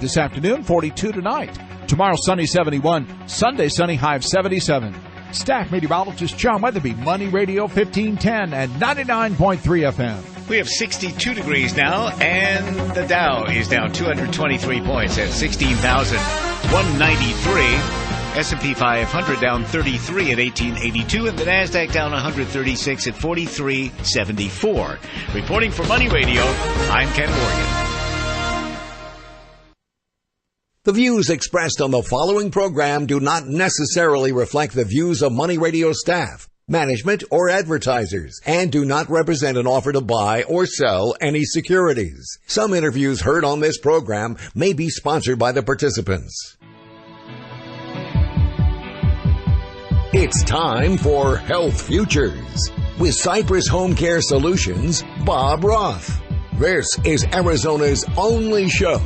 this afternoon, 42 tonight. Tomorrow, sunny 71. Sunday, sunny, high of 77. Staff meteorologist John Weatherby, Money Radio 1510 and 99.3 FM. We have 62 degrees now, and the Dow is down 223 points at 16,193. S&P 500 down 33 at 1882, and the NASDAQ down 136 at 4374. Reporting for Money Radio, I'm Ken Morgan. The views expressed on the following program do not necessarily reflect the views of Money Radio staff, management, or advertisers, and do not represent an offer to buy or sell any securities. Some interviews heard on this program may be sponsored by the participants. It's time for Health Futures with Cypress Home Care Solutions, Bob Roth. This is Arizona's only show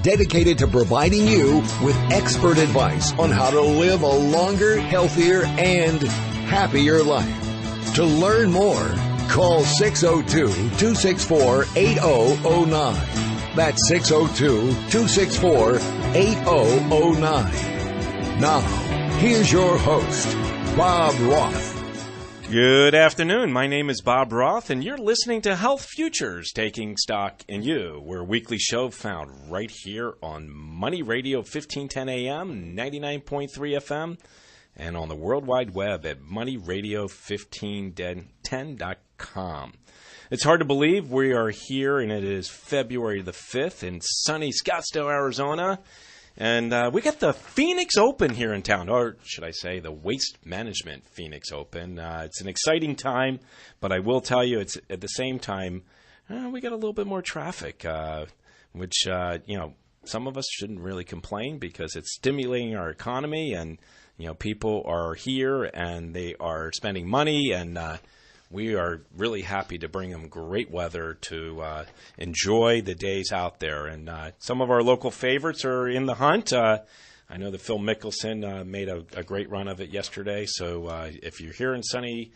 dedicated to providing you with expert advice on how to live a longer, healthier, and happier life. To learn more, call 602-264-8009. That's 602-264-8009. Now, here's your host, Bob Roth. Good afternoon. My name is Bob Roth, and you're listening to Health Futures, taking stock in you. We're a weekly show found right here on Money Radio 1510 AM, 99.3 FM, and on the World Wide Web at moneyradio1510.com. It's hard to believe we are here, and it is February the 5th in sunny Scottsdale, Arizona. And we got the Phoenix Open here in town, or should I say the Waste Management Phoenix Open. It's an exciting time, but I will tell you it's at the same time, we got a little bit more traffic, which, some of us shouldn't really complain because it's stimulating our economy and, people are here and they are spending money and we are really happy to bring them great weather to enjoy the days out there. And some of our local favorites are in the hunt. I know that Phil Mickelson made a great run of it yesterday. So if you're here in sunny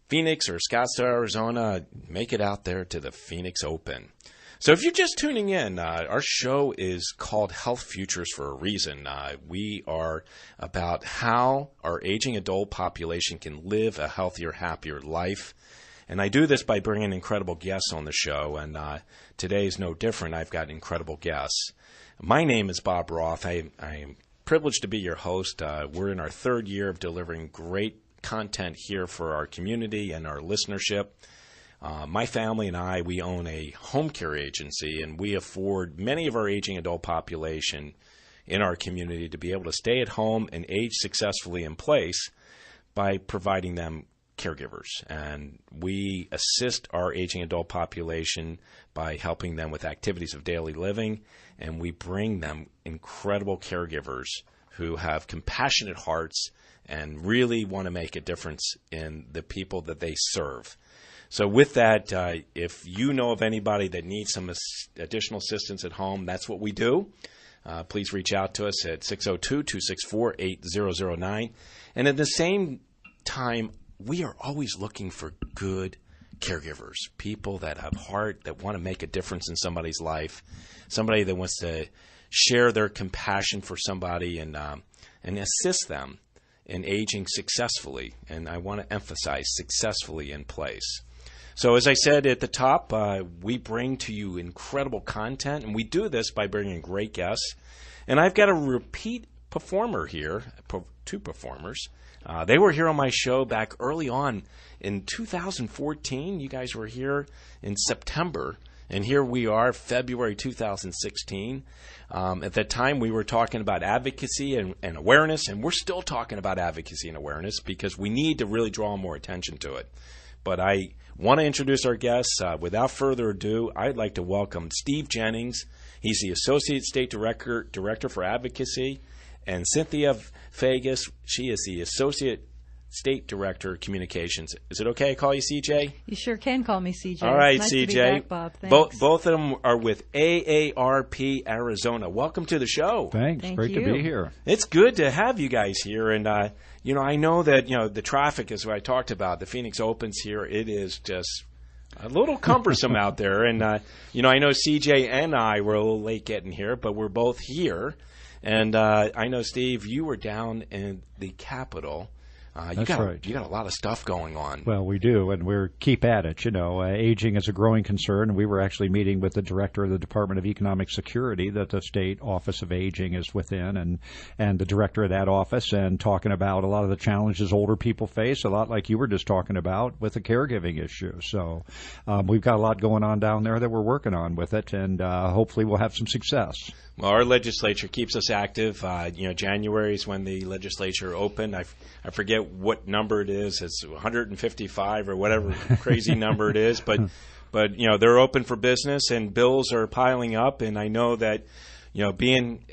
Phoenix or Scottsdale, Arizona, make it out there to the Phoenix Open. So if you're just tuning in, our show is called Health Futures for a reason. We are about how our aging adult population can live a healthier, happier life. And I do this by bringing incredible guests on the show, and today is no different. I've got incredible guests. My name is Bob Roth. I am privileged to be your host. We're in our third year of delivering great content here for our community and our listenership. My family and I, we own a home care agency, and we afford many of our aging adult population in our community to be able to stay at home and age successfully in place by providing them caregivers. And we assist our aging adult population by helping them with activities of daily living, and we bring them incredible caregivers who have compassionate hearts and really want to make a difference in the people that they serve. So with that, if you know of anybody that needs some additional assistance at home, that's what we do. Please reach out to us at 602-264-8009. And at the same time, we are always looking for good caregivers, people that have heart, that want to make a difference in somebody's life, somebody that wants to share their compassion for somebody and assist them in aging successfully. And I want to emphasize successfully in place. So as I said at the top, we bring to you incredible content, and we do this by bringing great guests. And I've got a repeat performer here, two performers. They were here on my show back early on in 2014. You guys were here in September, and here we are, February 2016. At that time, we were talking about advocacy and awareness, and we're still talking about advocacy and awareness because we need to really draw more attention to it. But I want to introduce our guests. Without further ado, I'd like to welcome Steve Jennings. He's the Associate State Director for Advocacy, and Cynthia Fagyas. She is the Associate State Director of Communications. Is it okay I call you CJ? You sure can call me CJ. All right, nice CJ. To be back, Bob. Thanks. Both of them are with AARP Arizona. Welcome to the show. Thanks. Great to be here. It's good to have you guys here. And, I know that, the traffic is what I talked about. The Phoenix Opens here. It is just a little cumbersome out there. And, I know CJ and I were a little late getting here, but we're both here. And I know, Steve, you were down in the Capitol. That's right. You got a lot of stuff going on. Well, we do, and we're keep at it. Aging is a growing concern, and we were actually meeting with the director of the Department of Economic Security that the State Office of Aging is within, and the director of that office, and talking about a lot of the challenges older people face, a lot like you were just talking about with the caregiving issue. So we've got a lot going on down there that we're working on with it, and hopefully we'll have some success. Well, our legislature keeps us active. January is when the legislature opened. I forget what number it is. It's 155 or whatever crazy number it is. But they're open for business, and bills are piling up. And I know that, being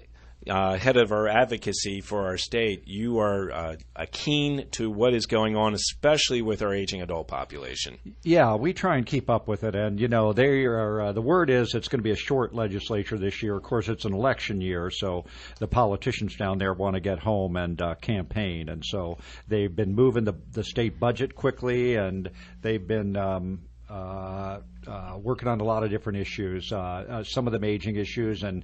head of our advocacy for our state, you are keen to what is going on, especially with our aging adult population. Yeah, we try and keep up with it. And, they are, the word is it's going to be a short legislature this year. Of course, it's an election year, so the politicians down there want to get home and campaign. And so they've been moving the state budget quickly, and they've been working on a lot of different issues, some of them aging issues, and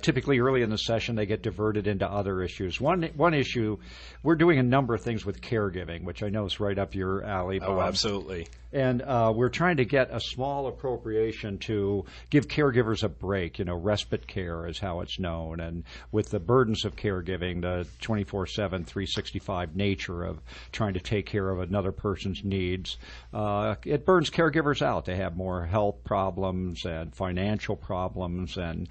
typically early in the session they get diverted into other issues. One issue, we're doing a number of things with caregiving, which I know is right up your alley, Bob. Oh, absolutely. And we're trying to get a small appropriation to give caregivers a break. Respite care is how it's known. And with the burdens of caregiving, the 24/7, 365 nature of trying to take care of another person's needs, it burns caregivers out. They have more health problems and financial problems. And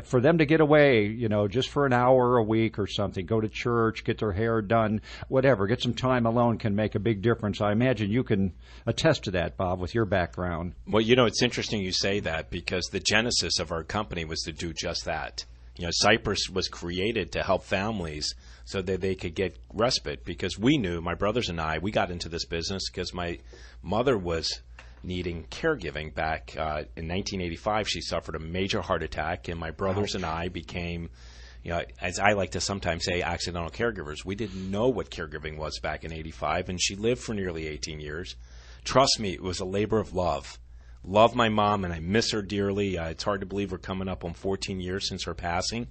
for them to get away, just for an hour a week or something, go to church, get their hair done, whatever, get some time alone can make a big difference. I imagine you can attest to that, Bob, with your background. Well, it's interesting you say that, because the genesis of our company was to do just that. Cypress was created to help families so that they could get respite, because we knew, my brothers and I, we got into this business because my mother was needing caregiving back in 1985. She suffered a major heart attack, and my brothers and I became, as I like to sometimes say, accidental caregivers. We didn't know what caregiving was back in 85, and she lived for nearly 18 years. Trust me, it was a labor of love. Love my mom, and I miss her dearly. It's hard to believe we're coming up on 14 years since her passing.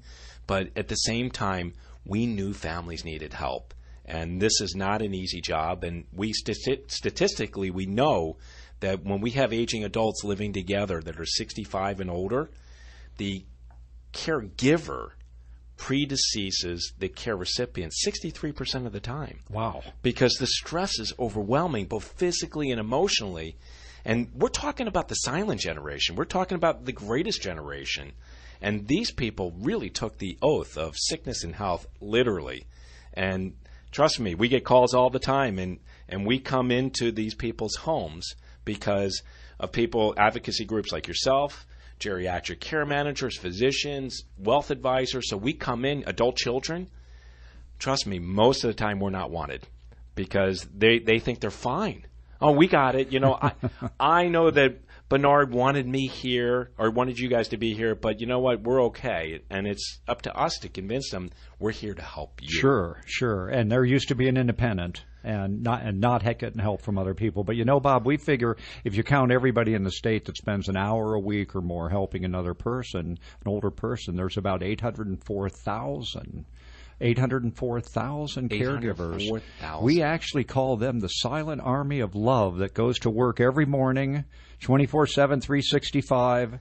But at the same time, we knew families needed help. And this is not an easy job. And we statistically, we know that when we have aging adults living together that are 65 and older, the caregiver predeceases the care recipient 63% of the time. Wow. Because the stress is overwhelming, both physically and emotionally. And we're talking about the silent generation. We're talking about the greatest generation. And these people really took the oath of sickness and health literally. And trust me, we get calls all the time, and we come into these people's homes because of people, advocacy groups like yourself, geriatric care managers, physicians, wealth advisors. So we come in, adult children. Trust me, most of the time we're not wanted because they think they're fine. Oh, we got it. I know that Bernard wanted me here or wanted you guys to be here, but you know what? We're okay. And it's up to us to convince them we're here to help you. Sure. And they're used to being independent and not getting help from other people. But Bob, we figure if you count everybody in the state that spends an hour a week or more helping another person, an older person, there's about 804,000 caregivers. 804,000. We actually call them the silent army of love that goes to work every morning, 24/7, 365,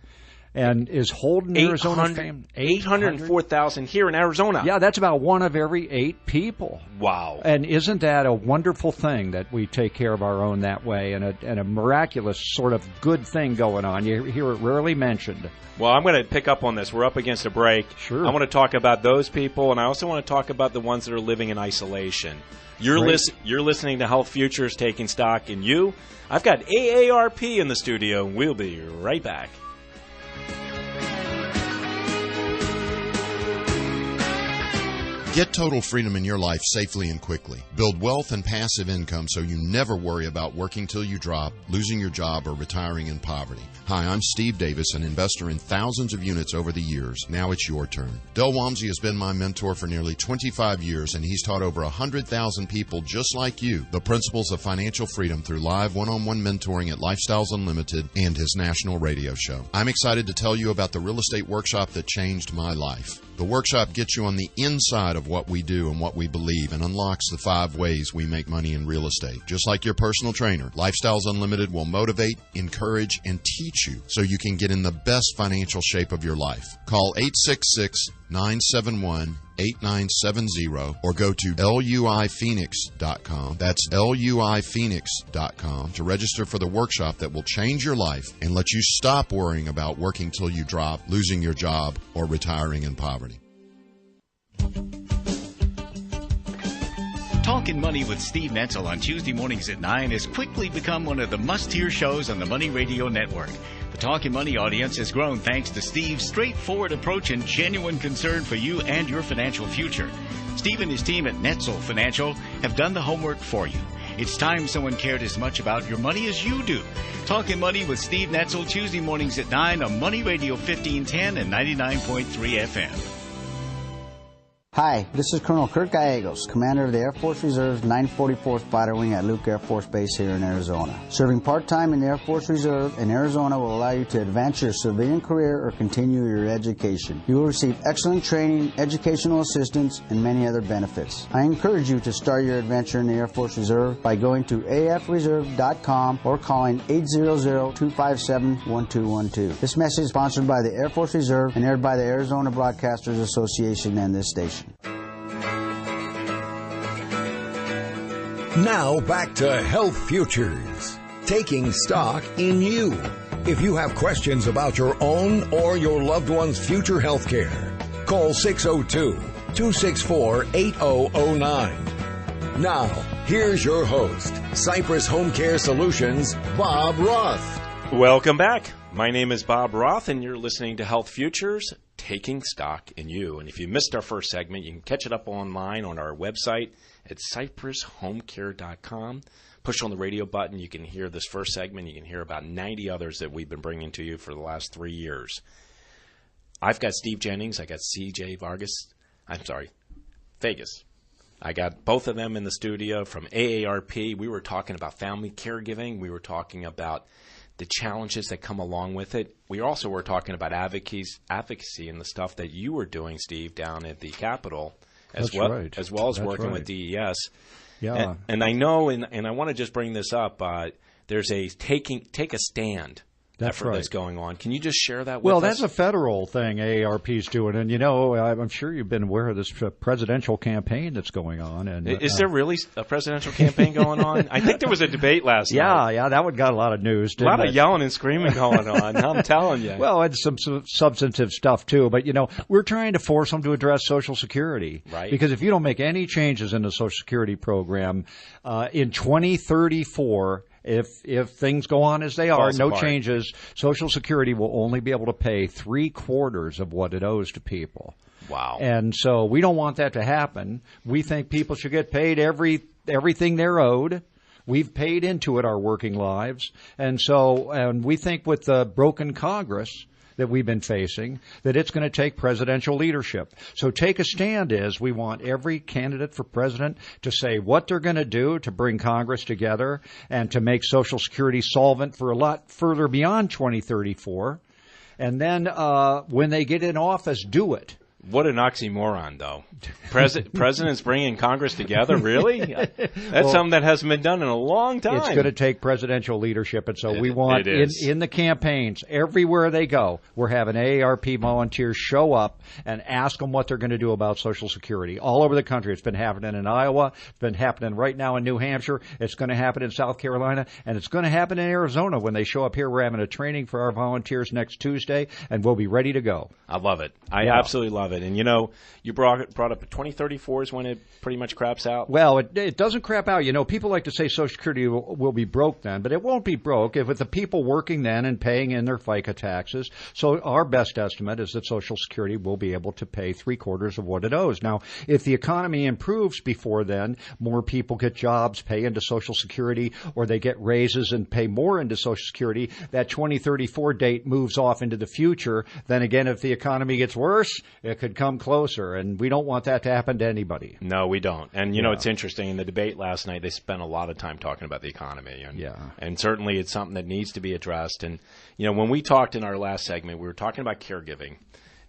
and is holding Arizona's family. 804,000 here in Arizona. Yeah, that's about one of every 8 people. Wow. And isn't that a wonderful thing that we take care of our own that way, and a miraculous sort of good thing going on? You hear it rarely mentioned. Well, I'm going to pick up on this. We're up against a break. Sure. I want to talk about those people, and I also want to talk about the ones that are living in isolation. You're listening to Health Futures, taking stock in you. I've got AARP in the studio, and we'll be right back. Get total freedom in your life safely and quickly. Build wealth and passive income so you never worry about working till you drop, losing your job, or retiring in poverty. Hi, I'm Steve Davis, an investor in thousands of units over the years. Now it's your turn. Del Walmsley has been my mentor for nearly 25 years, and he's taught over 100,000 people just like you the principles of financial freedom through live one-on-one mentoring at Lifestyles Unlimited and his national radio show. I'm excited to tell you about the real estate workshop that changed my life. The workshop gets you on the inside of what we do and what we believe and unlocks the 5 ways we make money in real estate. Just like your personal trainer, Lifestyles Unlimited will motivate, encourage, and teach you so you can get in the best financial shape of your life. Call 866-971-8970 or go to luiphoenix.com. That's luiphoenix.com to register for the workshop that will change your life and let you stop worrying about working till you drop, losing your job, or retiring in poverty. Talking Money with Steve Netzel on Tuesday mornings at 9 has quickly become one of the must-hear shows on the Money Radio Network. The Talking Money audience has grown thanks to Steve's straightforward approach and genuine concern for you and your financial future. Steve and his team at Netzel Financial have done the homework for you. It's time someone cared as much about your money as you do. Talking Money with Steve Netzel, Tuesday mornings at 9 on Money Radio 1510 and 99.3 FM. Hi, this is Colonel Kurt Gallegos, Commander of the Air Force Reserve's 944th Fighter Wing at Luke Air Force Base here in Arizona. Serving part-time in the Air Force Reserve in Arizona will allow you to advance your civilian career or continue your education. You will receive excellent training, educational assistance, and many other benefits. I encourage you to start your adventure in the Air Force Reserve by going to afreserve.com or calling 800-257-1212. This message is sponsored by the Air Force Reserve and aired by the Arizona Broadcasters Association and this station. Now back to Health Futures, taking stock in you. If you have questions about your own or your loved one's future health care, call 602-264-8009. Now, here's your host, Cypress Home Care Solutions, Bob Roth. Welcome back. My name is Bob Roth, and you're listening to Health Futures, taking stock in you. And if you missed our first segment, you can catch it up online on our website at cypresshomecare.com. Push on the radio button. You can hear this first segment. You can hear about 90 others that we've been bringing to you for the last 3 years. I've got Steve Jennings. I got CJ Fagyas. I got both of them in the studio from AARP. We were talking about family caregiving. We were talking about the challenges that come along with it. We also were talking about advocacy and the stuff that you were doing, Steve, down at the Capitol, as well as working with DES. Yeah. And I know, and I want to just bring this up, there's a take a stand effort that's going on. Can you just share that with us? Well, that's a federal thing AARP's doing. And, you know, I'm sure you've been aware of this presidential campaign that's going on. And is there really a presidential campaign going on? I think there was a debate last night. Yeah, that one got a lot of news. A lot of yelling and screaming going on, I'm telling you. Well, and some substantive stuff, too. But, you know, we're trying to force them to address Social Security. Right. Because if you don't make any changes in the Social Security program, in 2034, if things go on as they are, no changes, Social Security will only be able to pay 3/4 of what it owes to people. Wow. And so we don't want that to happen. We think people should get paid everything they're owed. We've paid into it our working lives. And we think with the broken Congress that we've been facing, that it's going to take presidential leadership. So take a stand is we want every candidate for president to say what they're going to do to bring Congress together and to make Social Security solvent for a lot further beyond 2034. And then when they get in office, do it. What an oxymoron, though. Presidents bringing Congress together? Really? That's something that hasn't been done in a long time. It's going to take presidential leadership, and so we want in the campaigns, everywhere they go, we're having AARP volunteers show up and ask them what they're going to do about Social Security. All over the country. It's been happening in Iowa. It's been happening right now in New Hampshire. It's going to happen in South Carolina, and it's going to happen in Arizona when they show up here. We're having a training for our volunteers next Tuesday, and we'll be ready to go. I love it. I absolutely love it. love it. And, you brought up 2034 is when it pretty much craps out. Well, it doesn't crap out. People like to say Social Security will be broke then, but it won't be broke if with the people working then and paying in their FICA taxes. So our best estimate is that Social Security will be able to pay 3/4 of what it owes. Now, if the economy improves before then, more people get jobs, pay into Social Security, or they get raises and pay more into Social Security, that 2034 date moves off into the future. Then again, if the economy gets worse, it could come closer, and we don't want that to happen to anybody. No, we don't. And, it's interesting. In the debate last night, they spent a lot of time talking about the economy. And certainly it's something that needs to be addressed. And, when we talked in our last segment, we were talking about caregiving.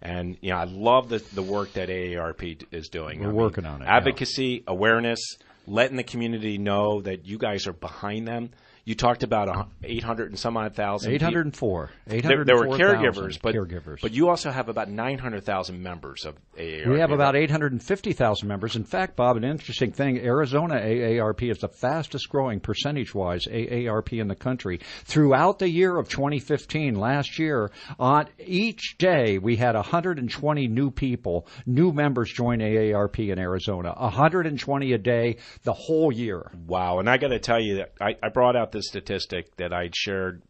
And, I love the work that AARP is doing. We're working on it. Advocacy, awareness, letting the community know that you guys are behind them. You talked about 800 and some odd thousand. 804. There were caregivers, but you also have about 900,000 members of AARP. We have about 850,000 members. In fact, Bob, an interesting thing, Arizona AARP is the fastest growing percentage-wise AARP in the country. Throughout the year of 2015, last year, on each day we had 120 new members join AARP in Arizona. 120 a day the whole year. Wow. And I got to tell you that I brought out the statistic that I'd shared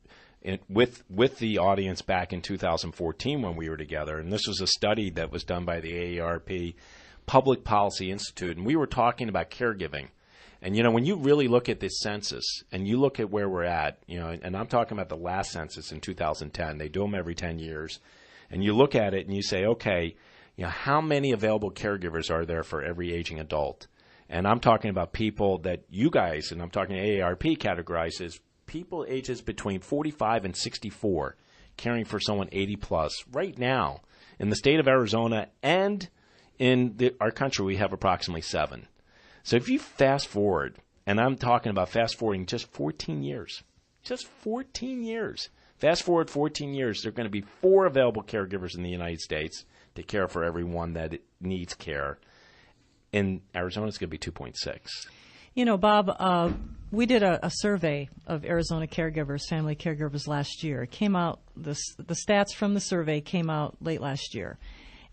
with the audience back in 2014 when we were together, and this was a study that was done by the AARP Public Policy Institute, and we were talking about caregiving. And when you really look at this census and you look at where we're at, and I'm talking about the last census in 2010, they do them every 10 years, and you look at it and you say, okay, how many available caregivers are there for every aging adult? And I'm talking about people that you guys, and I'm talking AARP, categorize as people ages between 45 and 64 caring for someone 80 plus. Right now, in the state of Arizona and in our country, we have approximately 7. So if you fast forward, and I'm talking about fast forwarding just 14 years, fast forward 14 years, there are going to be 4 available caregivers in the United States to care for everyone that needs care. In Arizona, it's going to be 2.6. Bob, we did a survey of Arizona caregivers, family caregivers last year. It came out, the stats from the survey came out late last year.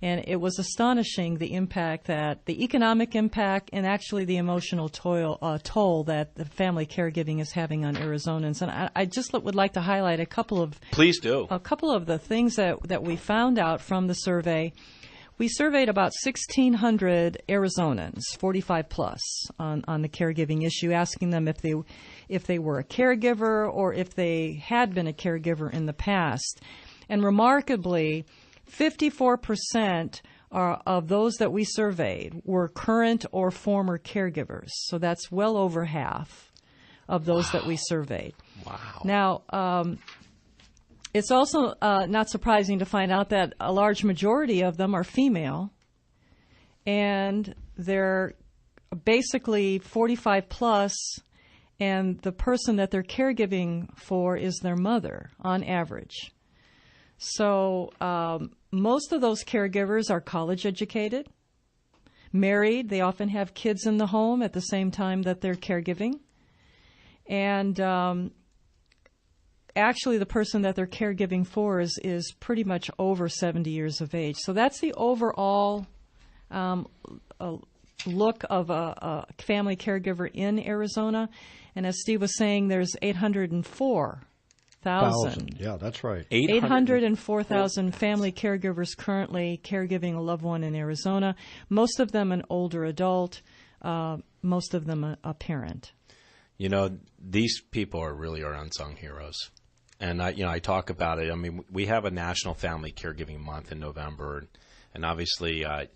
And it was astonishing the economic impact and actually the emotional toll that the family caregiving is having on Arizonans. And I just would like to highlight a couple of the things that we found out from the survey. We surveyed about 1,600 Arizonans, 45 plus, on the caregiving issue, asking them if they were a caregiver or if they had been a caregiver in the past. And remarkably, 54% of those that we surveyed were current or former caregivers. So that's well over half of those that we surveyed. Wow. Now, it's also not surprising to find out that a large majority of them are female, and they're basically 45 plus, and the person that they're caregiving for is their mother on average. So most of those caregivers are college educated, married. They often have kids in the home at the same time that they're caregiving. And actually, the person that they're caregiving for is pretty much over 70 years of age. So that's the overall look of a family caregiver in Arizona. And as Steve was saying, there's 804,000. Yeah, that's right. 804,000 family caregivers currently caregiving a loved one in Arizona. Most of them an older adult, most of them a parent. These people are really our unsung heroes. And I talk about it. I mean, we have a National Family Caregiving Month in November, and obviously, I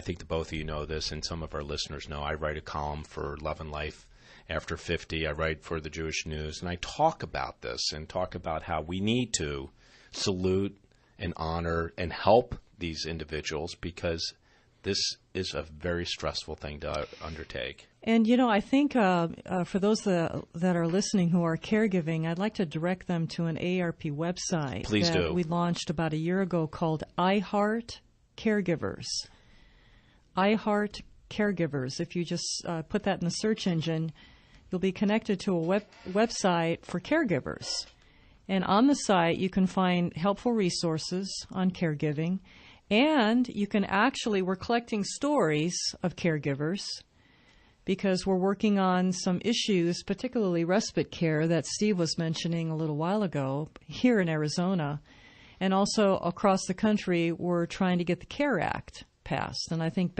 think that both of you know this, and some of our listeners know. I write a column for Love and Life After 50. I write for the Jewish News, and I talk about this and talk about how we need to salute and honor and help these individuals because this is a very stressful thing to undertake. And, I think for those that are listening who are caregiving, I'd like to direct them to an AARP website that we launched about a year ago called iHeart Caregivers. iHeart Caregivers. If you just put that in the search engine, you'll be connected to a website for caregivers. And on the site, you can find helpful resources on caregiving. And you can actually, we're collecting stories of caregivers because we're working on some issues, particularly respite care that Steve was mentioning a little while ago here in Arizona. And also across the country, we're trying to get the CARE Act passed. And I think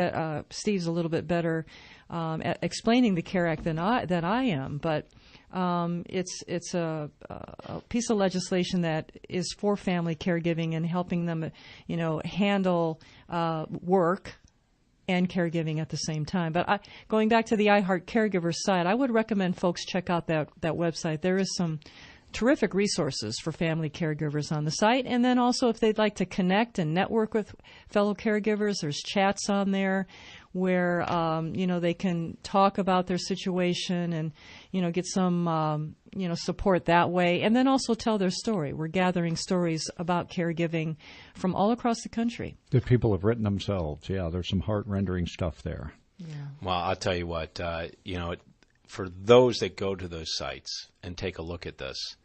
Steve's a little bit better at explaining the CARE Act than I am. But it's a piece of legislation that is for family caregiving and helping them, handle work and caregiving at the same time. But going back to the iHeart Caregiver site, I would recommend folks check out that website. There is some terrific resources for family caregivers on the site. And then also if they'd like to connect and network with fellow caregivers, there's chats on there where, they can talk about their situation and, get some, support that way. And then also tell their story. We're gathering stories about caregiving from all across the country. That people have written themselves. Yeah, there's some heart-rendering stuff there. Yeah. Well, I'll tell you what, for those that go to those sites and take a look at this,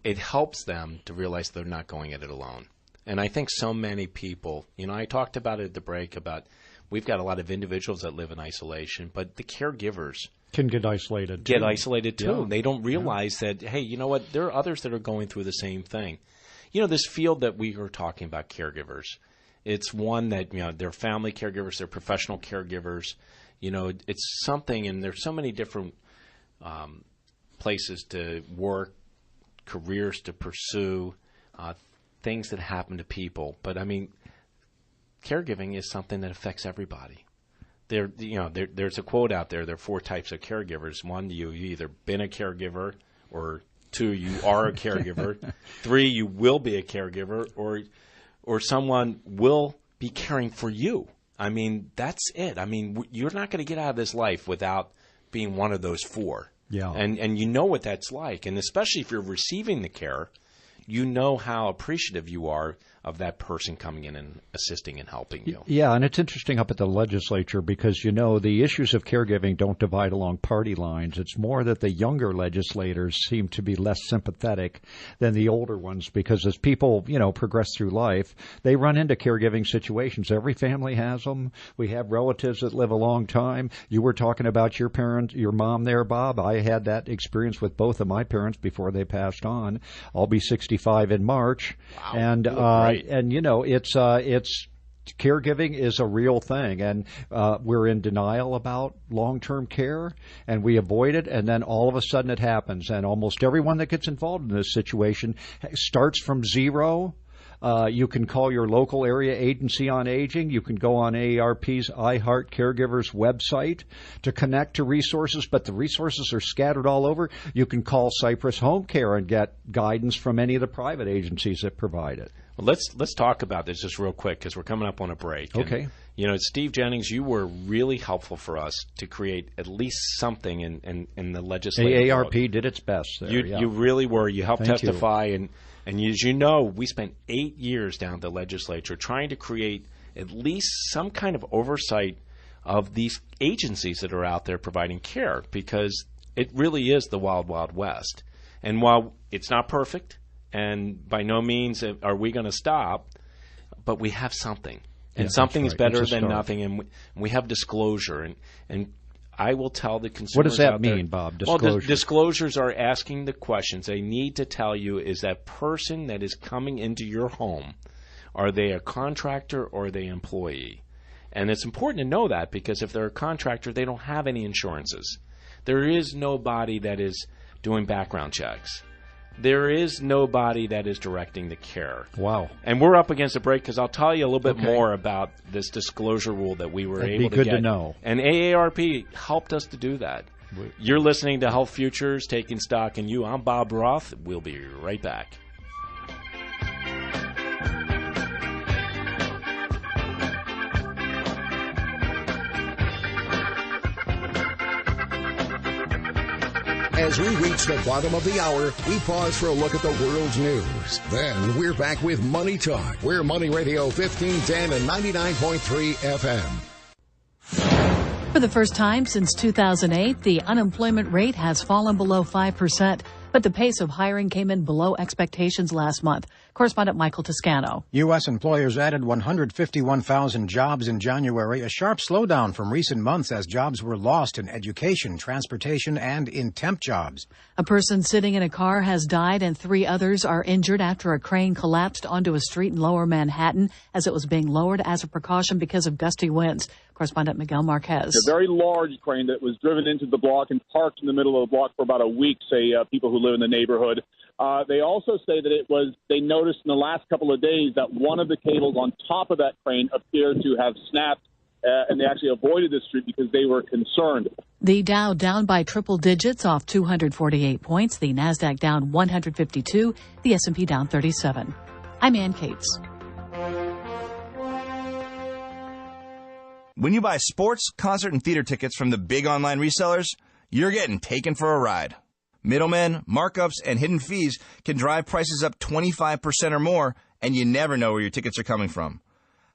it helps them to realize they're not going at it alone. And I think so many people, I talked about it at the break about we've got a lot of individuals that live in isolation, but the caregivers can get isolated too. Yeah. They don't realize that, hey, you know what, there are others that are going through the same thing. This field that we are talking about, caregivers, it's one that, they're family caregivers, they're professional caregivers. It's something, and there's so many different places to work, careers to pursue, things that happen to people. But, caregiving is something that affects everybody. There's a quote out there. There are 4 types of caregivers. 1, you've either been a caregiver, or 2, you are a caregiver. 3, you will be a caregiver, or someone will be caring for you. That's it. You're not going to get out of this life without being one of those 4. Yeah. And you know what that's like. And especially if you're receiving the care, you know how appreciative you are of that person coming in and assisting and helping you. Yeah, and it's interesting up at the legislature because, the issues of caregiving don't divide along party lines. It's more that the younger legislators seem to be less sympathetic than the older ones because as people, progress through life, they run into caregiving situations. Every family has them. We have relatives that live a long time. You were talking about your parent, your mom there, Bob. I had that experience with both of my parents before they passed on. I'll be 65 in March. Wow. And it's caregiving is a real thing, and we're in denial about long-term care, and we avoid it, and then all of a sudden it happens, and almost everyone that gets involved in this situation starts from zero. You can call your local area agency on aging. You can go on AARP's iHeart Caregivers website to connect to resources, but the resources are scattered all over. You can call Cypress Home Care and get guidance from any of the private agencies that provide it. Well, let's talk about this just real quick because we're coming up on a break. Okay. And, Steve Jennings, you were really helpful for us to create at least something in the legislative AARP world. Did its best there. You really were. You helped Thank testify. And as you know, we spent 8 years down at the legislature trying to create at least some kind of oversight of these agencies that are out there providing care because it really is the wild, wild west. And while it's not perfect, and by no means are we going to stop, but we have something. And something is better than nothing, and we have disclosure. And I will tell the consumers. What does that mean, there, Bob? Disclosure. Well, disclosures are asking the questions. They need to tell you, is that person that is coming into your home, are they a contractor or are they an employee? And it's important to know that because if they're a contractor, they don't have any insurances. There is nobody that is doing background checks. There is nobody that is directing the care. Wow. And we're up against a break because I'll tell you a little bit more about this disclosure rule that we were able to get. That'd be good to know. And AARP helped us to do that. You're listening to Health Futures, Taking Stock in You. I'm Bob Roth. We'll be right back. As we reach the bottom of the hour, we pause for a look at the world's news. Then we're back with Money Talk. We're Money Radio 1510 and 99.3 FM. For the first time since 2008, the unemployment rate has fallen below 5%, but the pace of hiring came in below expectations last month, Correspondent Michael Toscano. U.S. employers added 151,000 jobs in January, a sharp slowdown from recent months as jobs were lost in education, transportation, and in temp jobs. A person sitting in a car has died and 3 others are injured after a crane collapsed onto a street in lower Manhattan as it was being lowered as a precaution because of gusty winds. Correspondent Miguel Marquez. A very large crane that was driven into the block and parked in the middle of the block for about a week, say people who live in the neighborhood. They also say that they noticed in the last couple of days that one of the cables on top of that crane appeared to have snapped, and they actually avoided the street because they were concerned. The Dow down by triple digits, off 248 points. The NASDAQ down 152. The S&P down 37. I'm Ann Cates. When you buy sports, concert, and theater tickets from the big online resellers, you're getting taken for a ride. Middlemen, markups, and hidden fees can drive prices up 25% or more, and you never know where your tickets are coming from.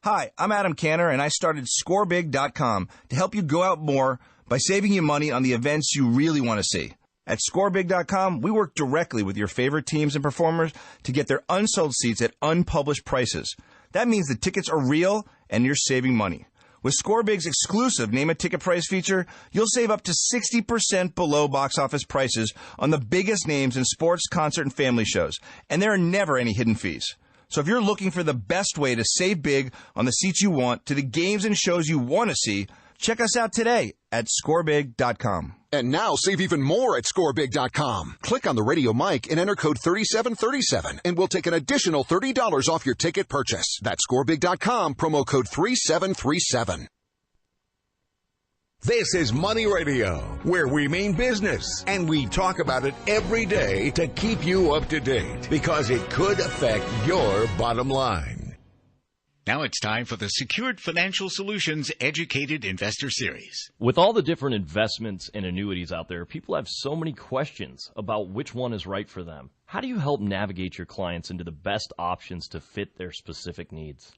Hi, I'm Adam Canner, and I started ScoreBig.com to help you go out more by saving you money on the events you really want to see. At ScoreBig.com, we work directly with your favorite teams and performers to get their unsold seats at unpublished prices. That means the tickets are real, and you're saving money. With ScoreBig's exclusive Name a Ticket Price feature, you'll save up to 60% below box office prices on the biggest names in sports, concert, and family shows. And there are never any hidden fees. So if you're looking for the best way to save big on the seats you want to the games and shows you want to see, check us out today at ScoreBig.com. And now save even more at ScoreBig.com. Click on the radio mic and enter code 3737, and we'll take an additional $30 off your ticket purchase. That's ScoreBig.com, promo code 3737. This is Money Radio, where we mean business, and we talk about it every day to keep you up to date, because it could affect your bottom line. Now it's time for the Secured Financial Solutions Educated Investor Series. With all the different investments and annuities out there, people have so many questions about which one is right for them. How do you help navigate your clients into the best options to fit their specific needs?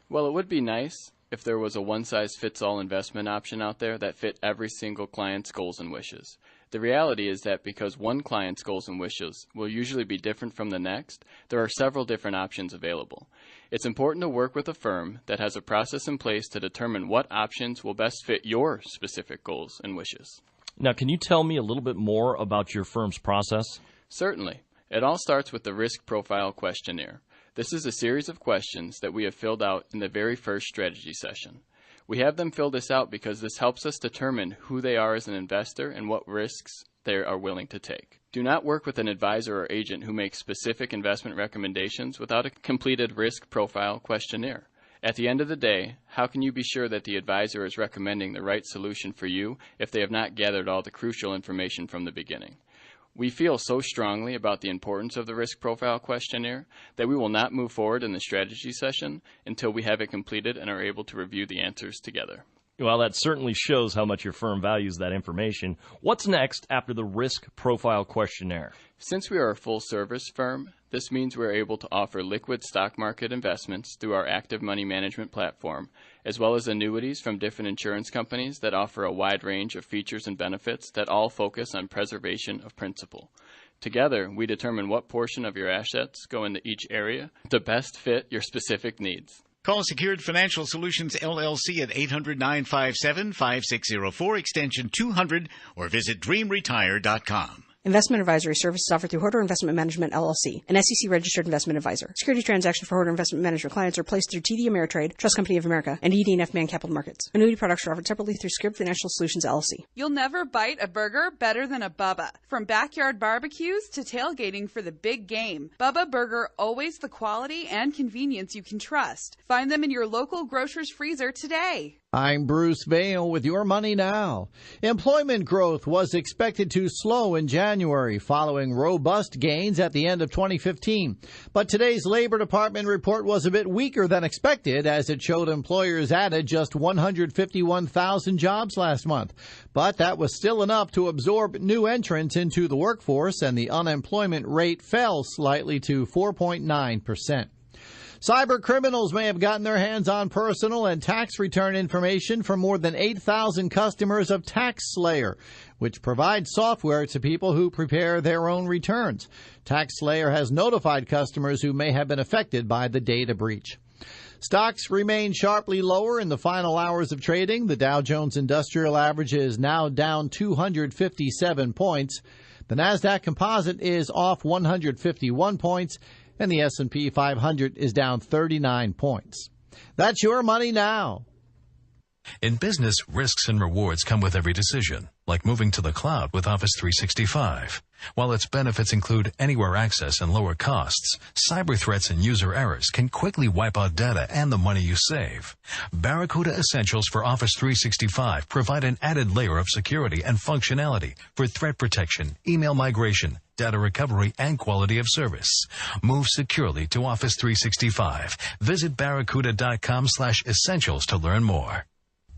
Well, it would be nice if there was a one-size-fits-all investment option out there that fit every single client's goals and wishes. The reality is that because one client's goals and wishes will usually be different from the next, there are several different options available. It's important to work with a firm that has a process in place to determine what options will best fit your specific goals and wishes. Now, can you tell me a little bit more about your firm's process? Certainly. It all starts with the Risk Profile Questionnaire. This is a series of questions that we have filled out in the very first strategy session. We have them fill this out because this helps us determine who they are as an investor and what risks they are willing to take. Do not work with an advisor or agent who makes specific investment recommendations without a completed risk profile questionnaire. At the end of the day, how can you be sure that the advisor is recommending the right solution for you if they have not gathered all the crucial information from the beginning? We feel so strongly about the importance of the risk profile questionnaire that we will not move forward in the strategy session until we have it completed and are able to review the answers together. Well, that certainly shows how much your firm values that information. What's next after the risk profile questionnaire? Since we are a full-service firm, this means we're able to offer liquid stock market investments through our active money management platform, as well as annuities from different insurance companies that offer a wide range of features and benefits that all focus on preservation of principal. Together, we determine what portion of your assets go into each area to best fit your specific needs. Call Secured Financial Solutions, LLC at 800-957-5604, extension 200, or visit dreamretire.com. Investment advisory services offered through Horder Investment Management, LLC, an SEC-registered investment advisor. Security transactions for Horder Investment Management clients are placed through TD Ameritrade, Trust Company of America, and ED&F Man Capital Markets. Annuity products are offered separately through Secured Financial Solutions, LLC. You'll never bite a burger better than a Bubba. From backyard barbecues to tailgating for the big game, Bubba Burger always the quality and convenience you can trust. Find them in your local grocer's freezer today. I'm Bruce Vail with Your Money Now. Employment growth was expected to slow in January following robust gains at the end of 2015. But today's Labor Department report was a bit weaker than expected as it showed employers added just 151,000 jobs last month. But that was still enough to absorb new entrants into the workforce, and the unemployment rate fell slightly to 4.9%. Cyber criminals may have gotten their hands on personal and tax return information from more than 8,000 customers of TaxSlayer, which provides software to people who prepare their own returns. TaxSlayer has notified customers who may have been affected by the data breach. Stocks remain sharply lower in the final hours of trading. The Dow Jones Industrial Average is now down 257 points. The Nasdaq Composite is off 151 points, and the S&P 500 is down 39 points. That's your money now. In business, risks and rewards come with every decision, like moving to the cloud with Office 365. While its benefits include anywhere access and lower costs, cyber threats and user errors can quickly wipe out data and the money you save. Barracuda Essentials for Office 365 provide an added layer of security and functionality for threat protection, email migration, data recovery, and quality of service. Move securely to Office 365. Visit barracuda.com/essentials to learn more.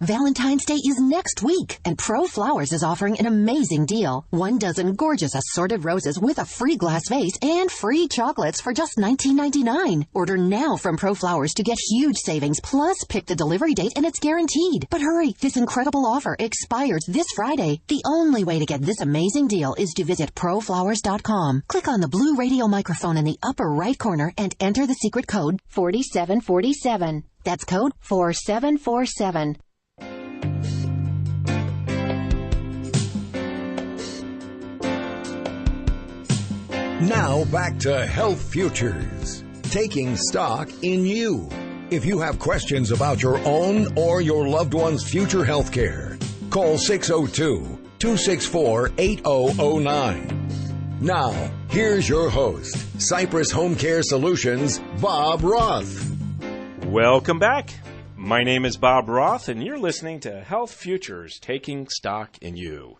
Valentine's Day is next week, and Pro Flowers is offering an amazing deal. 1 dozen gorgeous assorted roses with a free glass vase and free chocolates for just $19.99. Order now from Pro Flowers to get huge savings, plus pick the delivery date and it's guaranteed. But hurry, this incredible offer expires this Friday. The only way to get this amazing deal is to visit proflowers.com. Click on the blue radio microphone in the upper right corner and enter the secret code 4747. That's code 4747. Now back to Health Futures, taking stock in you. If you have questions about your own or your loved one's future health care, call 602-264-8009. Now, here's your host, Cypress Home Care Solutions, Bob Roth. Welcome back. My name is Bob Roth, and you're listening to Health Futures, taking stock in you.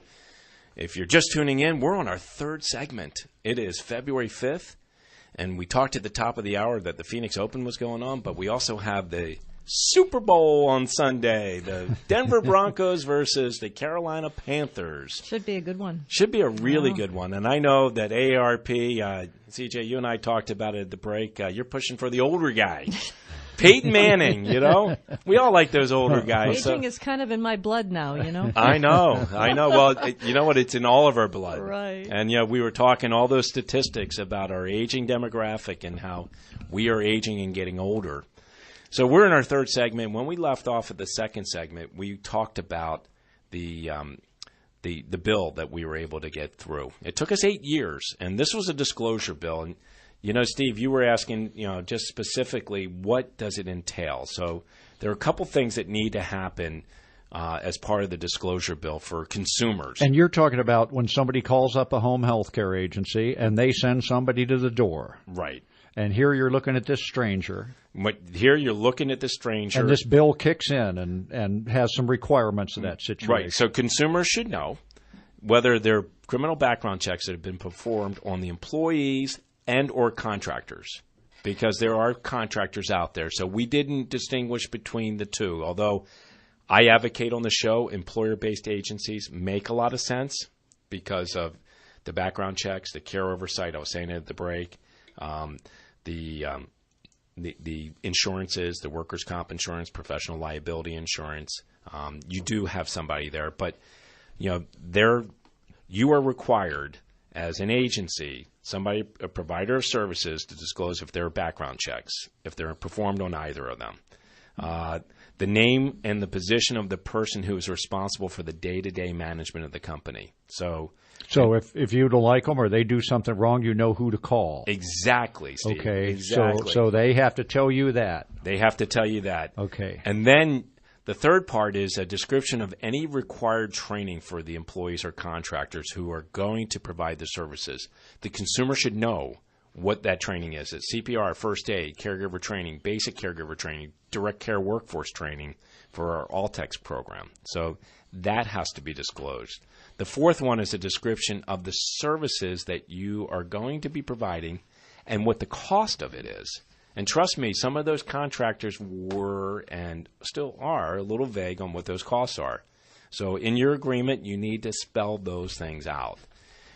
If you're just tuning in, we're on our third segment. It is February 5th, and we talked at the top of the hour that the Phoenix Open was going on, but we also have the Super Bowl on Sunday, the Denver Broncos versus the Carolina Panthers. Should be a good one. Should be a really good one, and I know that AARP, CJ, you and I talked about it at the break, you're pushing for the older guy. Peyton Manning, you know? We all like those older guys. Aging is kind of in my blood now, you know? I know. Well, you know what? It's in all of our blood. Right. And, we were talking all those statistics about our aging demographic and how we are aging and getting older. So we're in our third segment. When we left off at the second segment, we talked about the bill that we were able to get through. It took us 8 years, and this was a disclosure bill. And Steve, you were asking, just specifically, what does it entail? So there are a couple things that need to happen as part of the disclosure bill for consumers. And you're talking about when somebody calls up a home health care agency and they send somebody to the door. Right. And here you're looking at this stranger. Here you're looking at this stranger. And this bill kicks in and has some requirements of that situation. Right. So consumers should know whether there are criminal background checks that have been performed on the employees and or contractors, because there are contractors out there. So we didn't distinguish between the two, although I advocate on the show employer-based agencies make a lot of sense because of the background checks, the care oversight. I was saying it at the break, the insurances, the workers' comp insurance, professional liability insurance. You do have somebody there, but you are required as an agency, a provider of services, to disclose if there are background checks, if they're performed on either of them. The name and the position of the person who is responsible for the day-to-day management of the company. So if you don't like them or they do something wrong, you know who to call. Exactly, Steve. Okay, exactly. So they have to tell you that. They have to tell you that. Okay. And then the third part is a description of any required training for the employees or contractors who are going to provide the services. The consumer should know what that training is. It's CPR, first aid, caregiver training, basic caregiver training, direct care workforce training for our All-Tex program. So that has to be disclosed. The fourth one is a description of the services that you are going to be providing and what the cost of it is. And trust me, some of those contractors were and still are a little vague on what those costs are. So in your agreement, you need to spell those things out.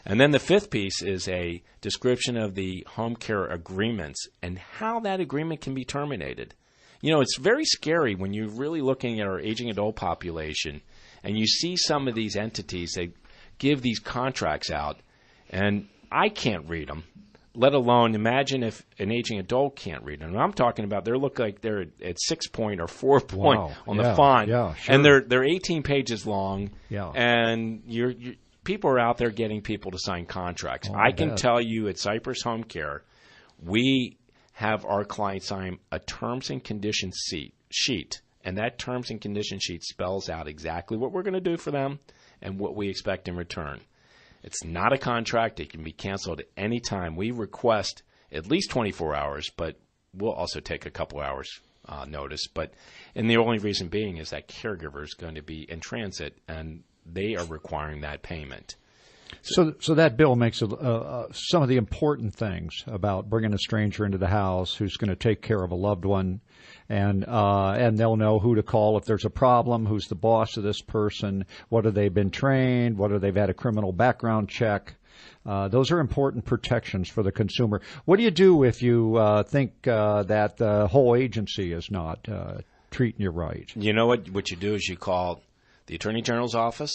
And then the fifth piece is a description of the home care agreements and how that agreement can be terminated. You know, it's very scary when you're really looking at our aging adult population and you see some of these entities that give these contracts out, and I can't read them, let alone imagine if an aging adult can't read them. And I'm talking about they look like they're at 6 point or 4 point on the font, and they're 18 pages long, and you're people are out there getting people to sign contracts. I can tell you at Cypress Home Care, we have our clients sign a terms and conditions sheet, and that terms and condition sheet spells out exactly what we're going to do for them and what we expect in return. It's not a contract. It can be canceled at any time. We request at least 24 hours, but we'll also take a couple hours notice. And the only reason being is that caregiver is going to be in transit, and they are requiring that payment. So that bill makes some of the important things about bringing a stranger into the house who's going to take care of a loved one, and they'll know who to call if there's a problem, who's the boss of this person, whether they've been trained, whether they've had a criminal background check. Those are important protections for the consumer. What do you do if you think that the whole agency is not treating you right? You know what you do is you call the Attorney General's office,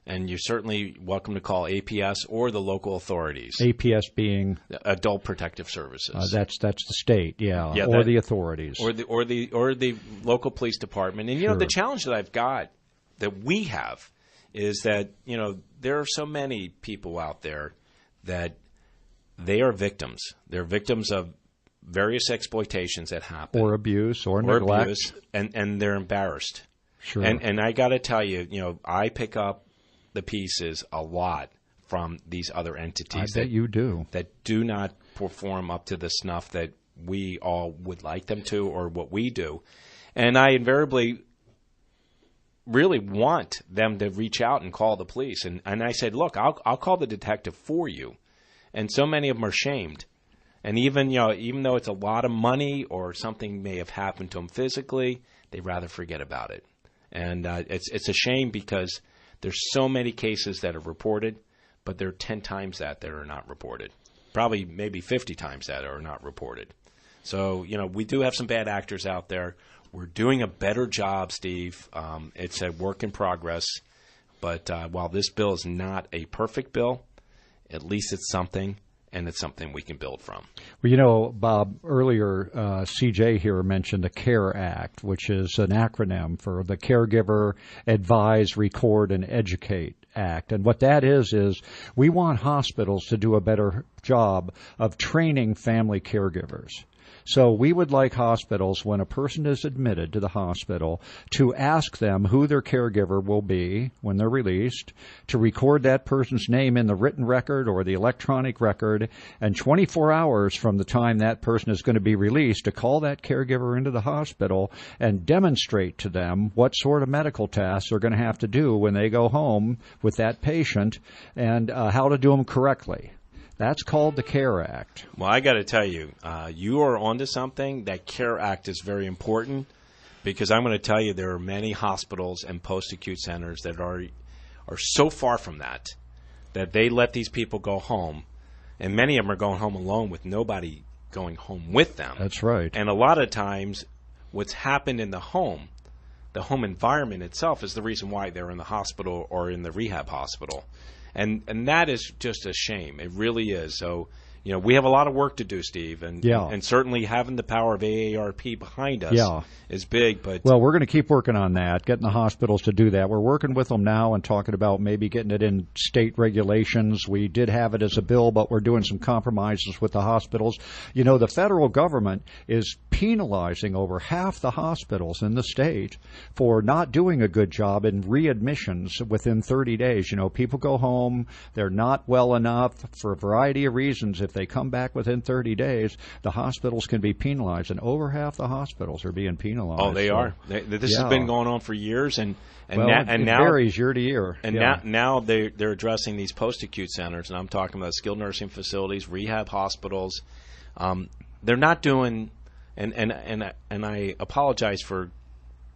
and you're certainly welcome to call APS or the local authorities. APS being Adult Protective Services. That's the state, or the authorities, or the local police department. And you know, the challenge that we have is that there are so many people out there that they are victims. They're victims of various exploitations that happen, or abuse, or neglect, and they're embarrassed. Sure. And I got to tell you, I pick up the pieces a lot from these other entities that you do that do not perform up to the snuff that we all would like them to, or what we do. And I invariably really want them to reach out and call the police. And I said, look, I'll call the detective for you. And so many of them are shamed. And even though it's a lot of money or something may have happened to them physically, they rather forget about it. And it's a shame because there's so many cases that are reported, but there are 10 times that are not reported. Probably maybe 50 times that are not reported. So, we do have some bad actors out there. We're doing a better job, Steve. It's a work in progress. But while this bill is not a perfect bill, at least it's something, and it's something we can build from. Well, Bob, earlier CJ here mentioned the CARE Act, which is an acronym for the Caregiver, Advise, Record, and Educate Act. And what that is we want hospitals to do a better job of training family caregivers. So we would like hospitals, when a person is admitted to the hospital, to ask them who their caregiver will be when they're released, to record that person's name in the written record or the electronic record, and 24 hours from the time that person is going to be released, to call that caregiver into the hospital and demonstrate to them what sort of medical tasks they're going to have to do when they go home with that patient, and how to do them correctly. That's called the CARE Act. Well, I got to tell you, you are onto something. That CARE Act is very important, because I'm going to tell you there are many hospitals and post-acute centers that are so far from that they let these people go home, and many of them are going home alone with nobody going home with them. That's right. And a lot of times what's happened in the home environment itself is the reason why they're in the hospital or in the rehab hospital. And that is just a shame. It really is. So, we have a lot of work to do, Steve, and certainly having the power of AARP behind us is big. But we're going to keep working on that, getting the hospitals to do that. We're working with them now and talking about maybe getting it in state regulations. We did have it as a bill, but we're doing some compromises with the hospitals. The federal government is penalizing over half the hospitals in the state for not doing a good job in readmissions within 30 days. People go home, they're not well enough for a variety of reasons. If they come back within 30 days, the hospitals can be penalized, and over half the hospitals are being penalized. Oh, they are. This has been going on for years, and now varies year to year. And now they're addressing these post-acute centers, and I'm talking about skilled nursing facilities, rehab hospitals. They're not doing, and I apologize for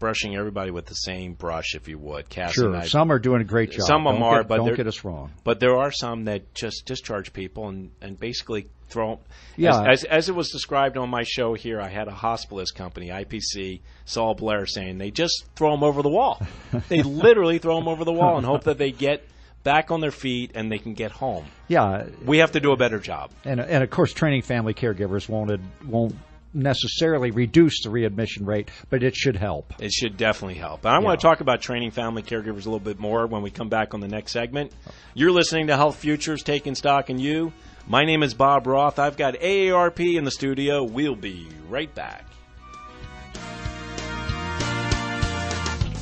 brushing everybody with the same brush, if you would. Cassie Sure, and I, some are doing a great job. Some of them are, but don't get us wrong. But there are some that just discharge people and basically throw. Yeah. As it was described on my show here, I had a hospitalist company, IPC, Saul Blair, saying they just throw them over the wall. They literally throw them over the wall and hope that they get back on their feet and they can get home. Yeah, we have to do a better job. And of course, training family caregivers won't necessarily reduce the readmission rate, but it should help. It should definitely help. And I want to talk about training family caregivers a little bit more when we come back on the next segment. You're listening to Health Futures, Taking Stock in You. My name is Bob Roth. I've got AARP in the studio. We'll be right back.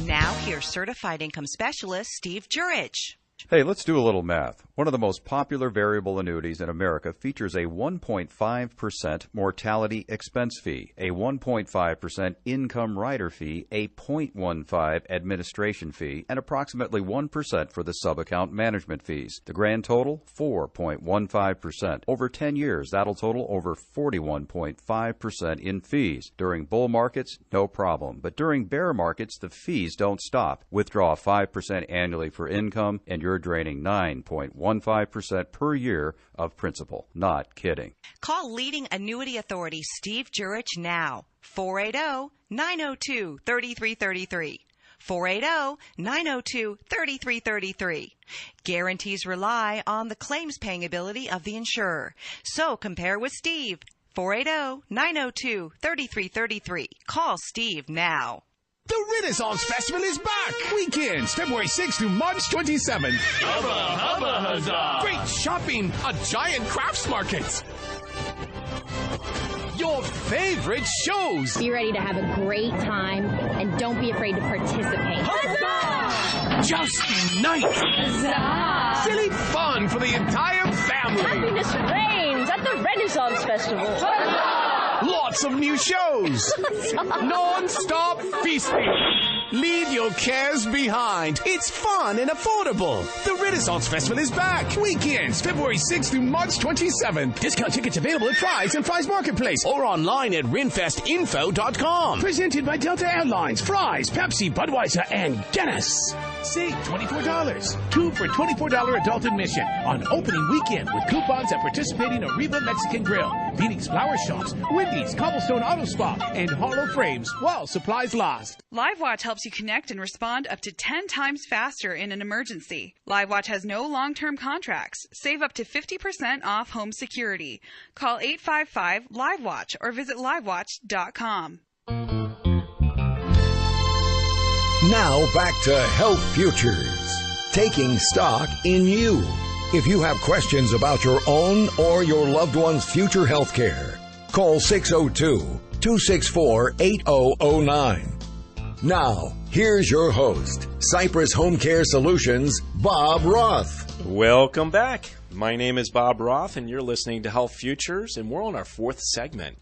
Now here's certified income specialist Steve Jurich. Hey, let's do a little math. One of the most popular variable annuities in America features a 1.5% mortality expense fee, a 1.5% income rider fee, a 0.15% administration fee, and approximately 1% for the sub-account management fees. The grand total, 4.15%. Over 10 years, that'll total over 41.5% in fees. During bull markets, no problem. But during bear markets, the fees don't stop. Withdraw 5% annually for income, and you're draining 9.15% per year of principal. Not kidding. Call leading annuity authority Steve Jurich now. 480-902-3333. 480-902-3333. Guarantees rely on the claims paying ability of the insurer. So compare with Steve. 480-902-3333. Call Steve now. The Renaissance Festival is back! Weekends, February 6th through March 27th. Hubba, hubba, huzzah! Great shopping, a giant crafts market. Your favorite shows. Be ready to have a great time and don't be afraid to participate. Huzzah! Just night. Huzzah! Silly fun for the entire family. Happiness reigns at the Renaissance Festival. Huzzah! Lots of new shows. Non-stop feasting. Leave your cares behind. It's fun and affordable. The Renaissance Festival is back. Weekends, February 6th through March 27th. Discount tickets available at Fry's and Fry's Marketplace or online at renfestinfo.com. Presented by Delta Airlines, Fry's, Pepsi, Budweiser, and Guinness. Save $24. 2 for $24 adult admission on opening weekend with coupons at participating Arriba Mexican Grill, Phoenix Flower Shops, Wendy's, Cobblestone Auto Spa, and Hollow Frames while supplies last. LiveWatch helps you connect and respond up to 10 times faster in an emergency. LiveWatch has no long-term contracts. Save up to 50% off home security. Call 855-LiveWatch or visit livewatch.com. Now back to Health Futures, taking stock in you. If you have questions about your own or your loved one's future health care, call 602-264-8009. Now, here's your host, Cypress Home Care Solutions, Bob Roth. Welcome back. My name is Bob Roth, and you're listening to Health Futures, and we're on our fourth segment.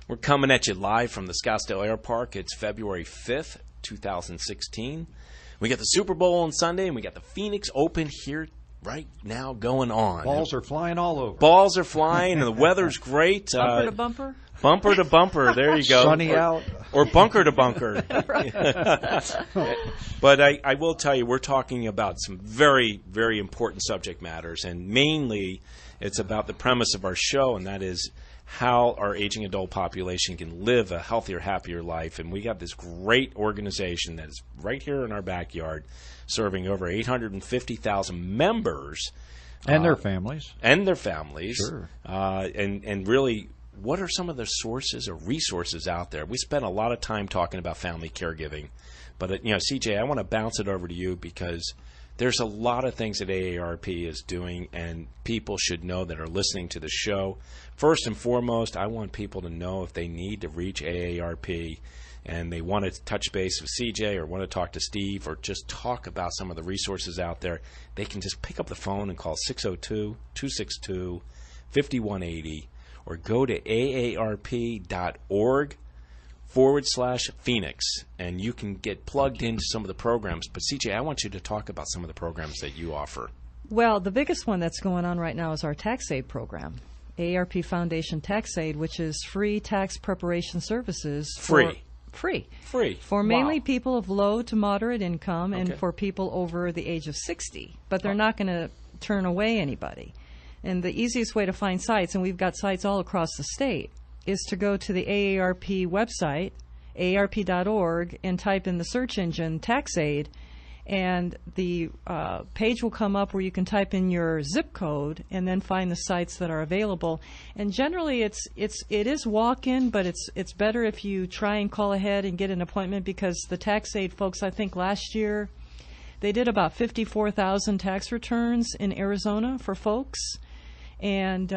We're coming at you live from the Scottsdale Air Park. It's February 5th, 2016. We got the Super Bowl on Sunday, and we got the Phoenix Open here right now going on. Balls are flying all over. Balls are flying, and the weather's great. Bumper to bumper? Bumper to bumper. There you go. Sunny out. Or bunker to bunker. But I will tell you, we're talking about some very, very important subject matters, and mainly it's about the premise of our show, and that is how our aging adult population can live a healthier, happier life. And we got this great organization that is right here in our backyard, serving over 850,000 members. And their families. And their families. Sure. And really, what are some of the sources or resources out there? We spent a lot of time talking about family caregiving. But, CJ, I want to bounce it over to you because there's a lot of things that AARP is doing, and people should know that are listening to the show. First and foremost, I want people to know if they need to reach AARP and they want to touch base with CJ or want to talk to Steve or just talk about some of the resources out there, they can just pick up the phone and call 602-262-5180 or go to aarp.org/Phoenix, and you can get plugged into some of the programs. But CJ, I want you to talk about some of the programs that you offer. Well, the biggest one that's going on right now is our tax aid program. AARP Foundation Tax Aid, which is free tax preparation services. Free. Free. Free. For mainly people of low to moderate income and for people over the age of 60. But they're not going to turn away anybody. And the easiest way to find sites, and we've got sites all across the state, is to go to the AARP website, aarp.org, and type in the search engine tax aid, and the page will come up where you can type in your zip code and then find the sites that are available. And generally it is walk-in, but it's better if you try and call ahead and get an appointment, because the tax aid folks, I think last year they did about 54,000 tax returns in Arizona for folks, and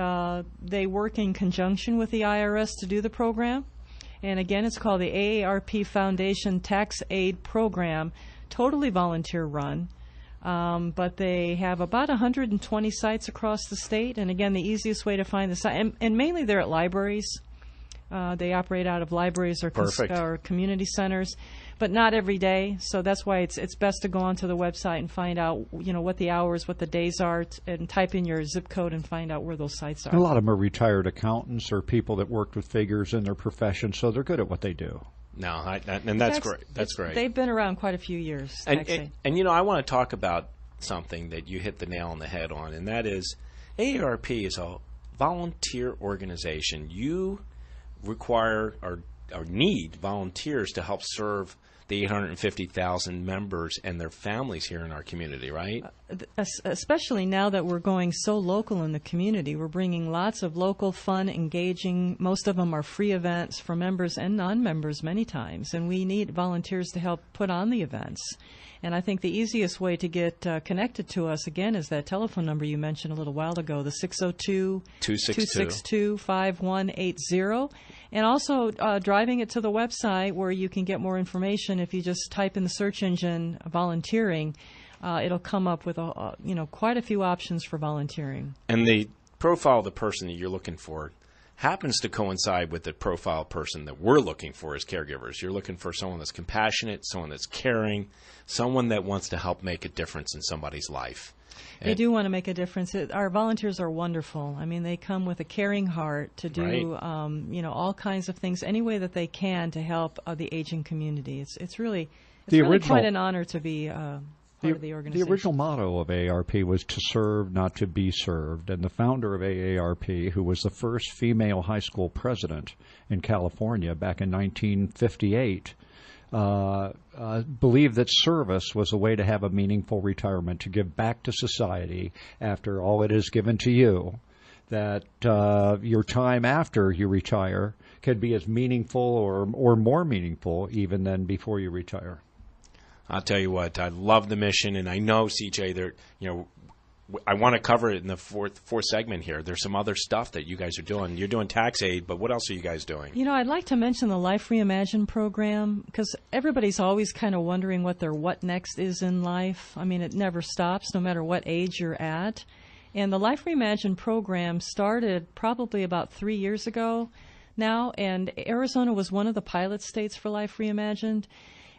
they work in conjunction with the IRS to do the program. And again, it's called the AARP Foundation Tax Aid Program, totally volunteer run, but they have about 120 sites across the state. And again, the easiest way to find the site, and mainly they're at libraries. They operate out of libraries or community centers, but not every day. So that's why it's best to go onto the website and find out, what the hours, what the days are, and type in your zip code and find out where those sites are. A lot of them are retired accountants or people that worked with figures in their profession, so they're good at what they do. No, and that's great. That's great. They've been around quite a few years. And I want to talk about something that you hit the nail on the head on, and that is AARP is a volunteer organization. You require or need volunteers to help serve the 850,000 members and their families here in our community, right? Especially now that we're going so local in the community. We're bringing lots of local, fun, engaging, most of them are free events for members and non-members many times, and we need volunteers to help put on the events. And I think the easiest way to get connected to us, again, is that telephone number you mentioned a little while ago, the 602-262-5180. And also driving it to the website where you can get more information. If you just type in the search engine volunteering, it'll come up with quite a few options for volunteering. And the profile of the person that you're looking for happens to coincide with the profile person that we're looking for as caregivers. You're looking for someone that's compassionate, someone that's caring, someone that wants to help make a difference in somebody's life. They do want to make a difference. Our volunteers are wonderful. I mean, they come with a caring heart to do, all kinds of things, any way that they can to help the aging community. It's really quite an honor to be part of the organization. The original motto of AARP was to serve, not to be served. And the founder of AARP, who was the first female high school president in California back in 1958, believed that service was a way to have a meaningful retirement, to give back to society after all it is given to you, that your time after you retire can be as meaningful or more meaningful even than before you retire. I'll tell you what, I love the mission, and I know, CJ, I want to cover it in the fourth segment here. There's some other stuff that you guys are doing. You're doing tax aid, but what else are you guys doing? I'd like to mention the Life Reimagined program, because everybody's always kind of wondering what their what next is in life. I mean, it never stops, no matter what age you're at. And the Life Reimagined program started probably about 3 years ago now, and Arizona was one of the pilot states for Life Reimagined.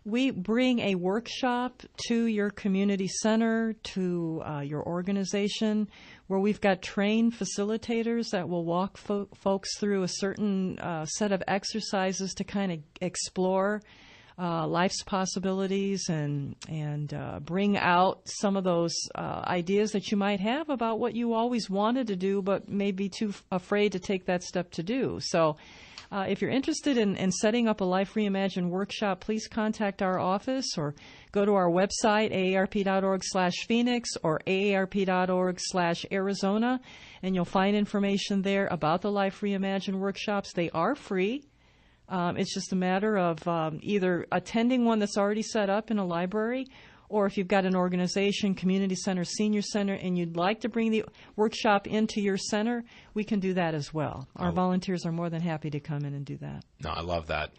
We bring a workshop to your community center, to your organization, where we've got trained facilitators that will walk folks through a certain set of exercises to kind of explore life's possibilities and bring out some of those ideas that you might have about what you always wanted to do but may be too afraid to take that step to do. So if you're interested in setting up a Life Reimagined workshop, please contact our office or go to our website, aarp.org/Phoenix or aarp.org/Arizona, and you'll find information there about the Life Reimagined workshops. They are free. It's just a matter of either attending one that's already set up in a library, or if you've got an organization, community center, senior center, and you'd like to bring the workshop into your center, we can do that as well. Our volunteers are more than happy to come in and do that. No, I love that.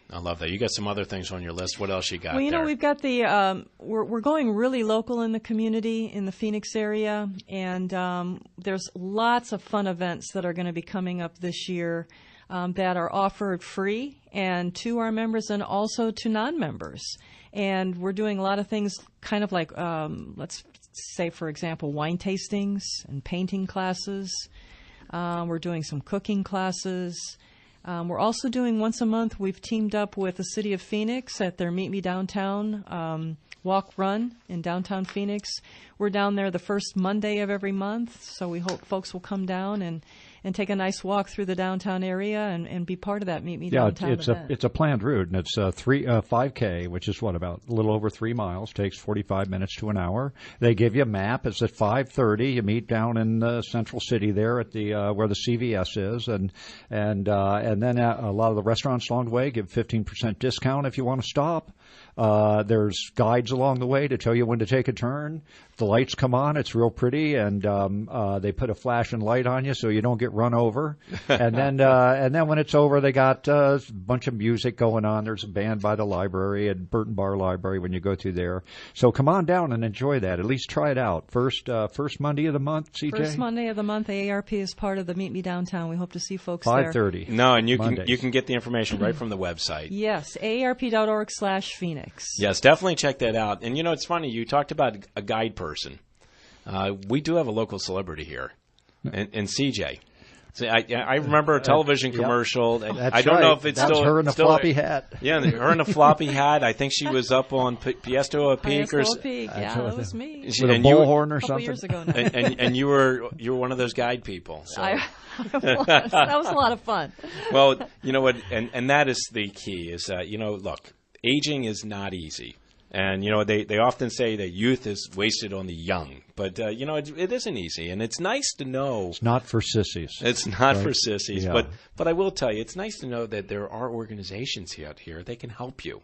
You got some other things on your list. What else you got? Well, we've got the we're going really local in the community in the Phoenix area, and there's lots of fun events that are going to be coming up this year that are offered free and to our members and also to non-members. And we're doing a lot of things kind of like, let's say, for example, wine tastings and painting classes. We're doing some cooking classes. We're also doing once a month. We've teamed up with the City of Phoenix at their Meet Me Downtown walk run in downtown Phoenix. We're down there the first Monday of every month, so we hope folks will come down and take a nice walk through the downtown area and be part of that Meet Me Downtown event. It's a planned route, and it's 5K, which is about a little over 3 miles. Takes 45 minutes to an hour. They give you a map. It's at 5:30. You meet down in the Central City there at the where the CVS is, and then a lot of the restaurants along the way give 15% discount if you want to stop. There's guides along the way to tell you when to take a turn. The lights come on, it's real pretty, and they put a flashing light on you so you don't get run over. And then when it's over, they got a bunch of music going on. There's a band by the library at Burton Bar Library when you go through there. So come on down and enjoy that. At least try it out. First Monday of the month, CJ? First Monday of the month, AARP is part of the Meet Me Downtown. We hope to see folks 5:30. there. No, and you can get the information right from the website. Yes, aarp.org/Phoenix. Yes, definitely check that out. And it's funny, you talked about a guide person. We do have a local celebrity here, and CJ. See, I remember a television commercial. And I don't know if it's That's still her in a floppy hat. Yeah, her in a floppy hat. I think she was up on Piestoa Peak or Peak. Yeah, that was me. With a bullhorn or something. Years ago now. and you were one of those guide people. So. I was. That was a lot of fun. Well, you know what, and that is the key. Is look, aging is not easy. And, they often say that youth is wasted on the young. But, it isn't easy. And it's nice to know. It's not for sissies. It's not for sissies. Yeah. But I will tell you, it's nice to know that there are organizations out here that can help you.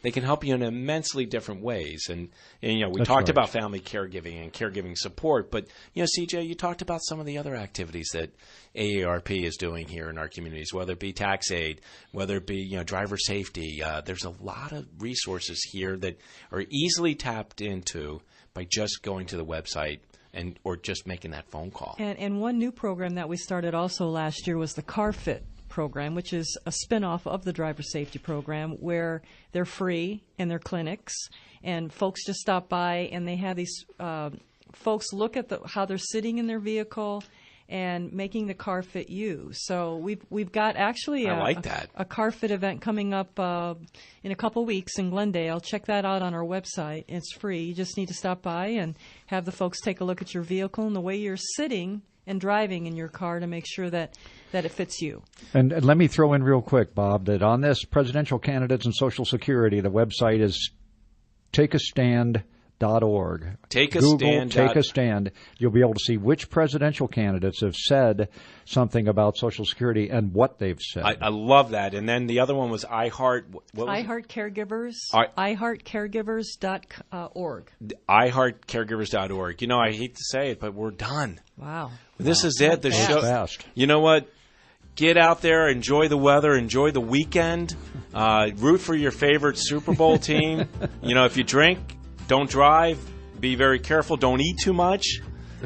They can help you in immensely different ways. And we That's talked right. about family caregiving and caregiving support. But, CJ, you talked about some of the other activities that AARP is doing here in our communities, whether it be tax aid, whether it be, driver safety. There's a lot of resources here that are easily tapped into by just going to the website or just making that phone call. And one new program that we started also last year was the Car Fit program, which is a spinoff of the driver safety program, where they're free in their clinics, and folks just stop by and they have these folks look at how they're sitting in their vehicle and making the car fit you. So we've got actually a car fit event coming up in a couple weeks in Glendale. Check that out on our website. It's free. You just need to stop by and have the folks take a look at your vehicle and the way you're sitting and driving in your car to make sure that it fits you. And let me throw in real quick, Bob, that on this presidential candidates and Social Security, the website is takeastand.org. Google Take a Stand. You'll be able to see which presidential candidates have said something about Social Security and what they've said. I love that. And then the other one was iHeart. iHeartCaregivers. iHeartCaregivers.org. iHeartCaregivers.org. I hate to say it, but we're done. Wow. This is it. The show. Fast. You know what? Get out there, enjoy the weather, enjoy the weekend, root for your favorite Super Bowl team. If you drink, don't drive, be very careful, don't eat too much,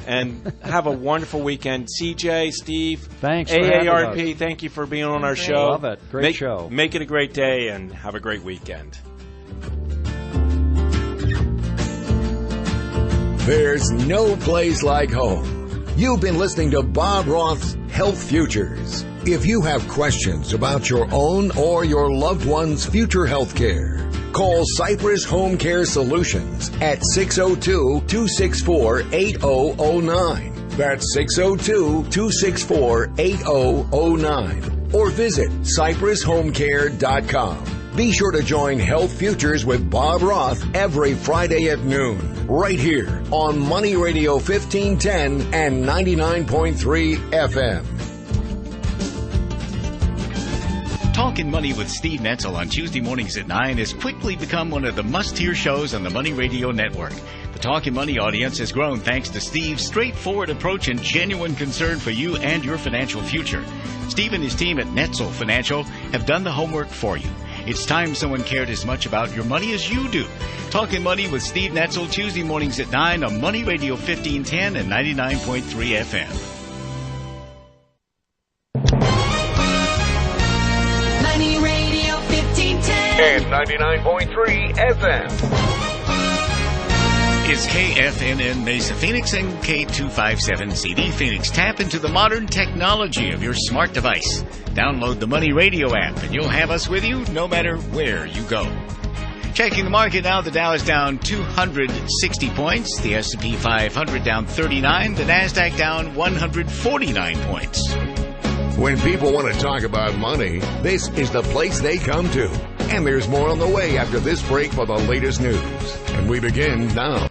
and have a wonderful weekend. CJ, Steve, thanks for AARP, thank you for being on our show. Love it. Great show. Make it a great day and have a great weekend. There's no place like home. You've been listening to Bob Roth's Health Futures. If you have questions about your own or your loved one's future health care, call Cypress Home Care Solutions at 602-264-8009. That's 602-264-8009. Or visit CypressHomeCare.com. Be sure to join Health Futures with Bob Roth every Friday at noon, right here on Money Radio 1510 and 99.3 FM. Talking Money with Steve Netzel on Tuesday mornings at 9 has quickly become one of the must-hear shows on the Money Radio Network. The Talking Money audience has grown thanks to Steve's straightforward approach and genuine concern for you and your financial future. Steve and his team at Netzel Financial have done the homework for you. It's time someone cared as much about your money as you do. Talking Money with Steve Netzel, Tuesday mornings at 9 on Money Radio 1510 and 99.3 FM. Money Radio 1510 and 99.3 FM. is KFNN Mesa Phoenix and K257CD Phoenix. Tap into the modern technology of your smart device. Download the Money Radio app, and you'll have us with you no matter where you go. Checking the market now, the Dow is down 260 points. The S&P 500 down 39. The NASDAQ down 149 points. When people want to talk about money, this is the place they come to. And there's more on the way after this break for the latest news. And we begin now.